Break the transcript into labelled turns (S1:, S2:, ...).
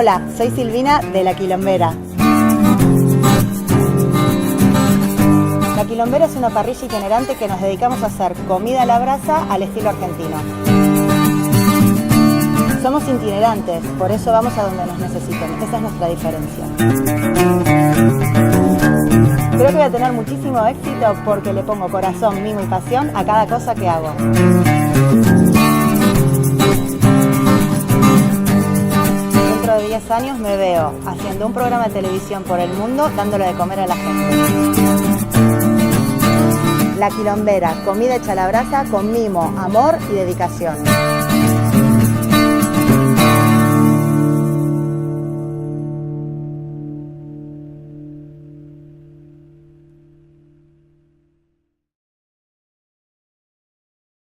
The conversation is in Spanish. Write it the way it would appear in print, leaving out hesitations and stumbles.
S1: Hola, soy Silvina de La Quilombera. La Quilombera es una parrilla itinerante que nos dedicamos a hacer comida a la brasa al estilo argentino. Somos itinerantes, por eso vamos a donde nos necesiten. Esa es nuestra diferencia. Creo que voy a tener muchísimo éxito porque le pongo corazón, mimo y pasión a cada cosa que hago. Dentro de 10 años me veo haciendo un programa de televisión por el mundo dándole de comer a la gente. La Quilombera, comida hecha a la brasa con mimo, amor y dedicación.